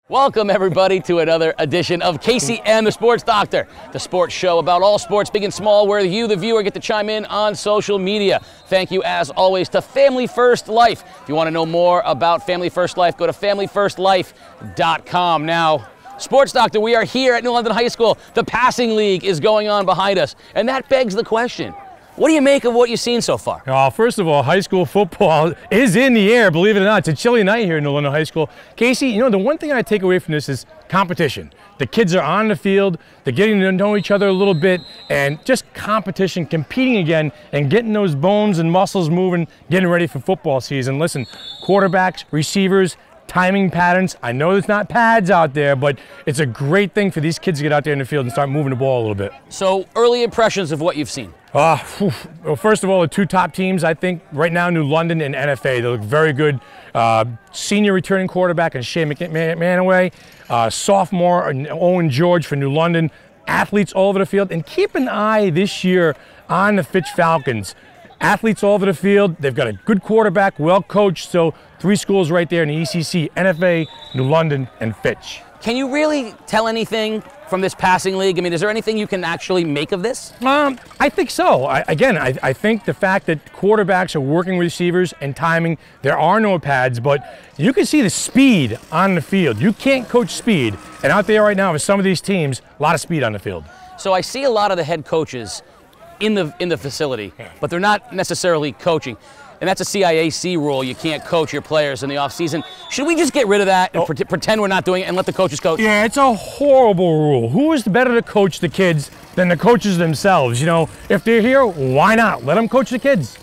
Welcome everybody to another edition of Casey and the Sports Doctor, the sports show about all sports, big and small, where you, the viewer, get to chime in on social media. Thank you, as always, to Family First Life. If you want to know more about Family First Life, go to familyfirstlife.com. Now, Sports Doctor, we are here at New London High School. The passing league is going on behind us, and that begs the question. What do you make of what you've seen so far? First of all, high school football is in the air, believe it or not. It's a chilly night here in New London High School. Casey, you know, the one thing I take away from this is competition. The kids are on the field, they're getting to know each other a little bit, and just competition, competing again, and getting those bones and muscles moving, getting ready for football season. Listen, quarterbacks, receivers, timing patterns. I know there's not pads out there, but it's a great thing for these kids to get out there in the field and start moving the ball a little bit. So, early impressions of what you've seen? Well, first of all, the two top teams, I think, right now, New London and NFA. They look very good. Senior returning quarterback and Shea McManaway. Sophomore Owen George for New London. Athletes all over the field. And keep an eye this year on the Fitch Falcons. Athletes all over the field. They've got a good quarterback, well coached. So 3 schools right there in the ECC, NFA, New London, and Fitch. Can you really tell anything from this passing league? I mean, is there anything you can actually make of this? I think so. I think the fact that quarterbacks are working receivers and timing, there are no pads, but you can see the speed on the field. You can't coach speed. And out there right now with some of these teams, a lot of speed on the field. So I see a lot of the head coaches in the facility, but they're not necessarily coaching. And that's a CIAC rule. You can't coach your players in the offseason. Should we just get rid of that and pretend we're not doing it and let the coaches coach? Yeah, it's a horrible rule. Who is better to coach the kids than the coaches themselves? You know, if they're here, why not? Let them coach the kids.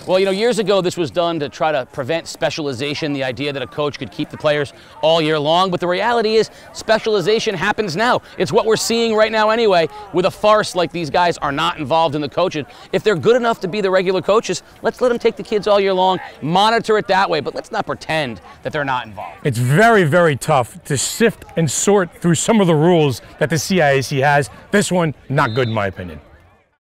Well, you know, years ago this was done to try to prevent specialization, the idea that a coach could keep the players all year long. But the reality is specialization happens now. It's what we're seeing right now anyway with a farce like these guys are not involved in the coaching. If they're good enough to be the regular coaches, let's let them take the kids all year long, monitor it that way, but let's not pretend that they're not involved. It's very, very tough to sift and sort through some of the rules that the CIAC has. This one, not good in my opinion.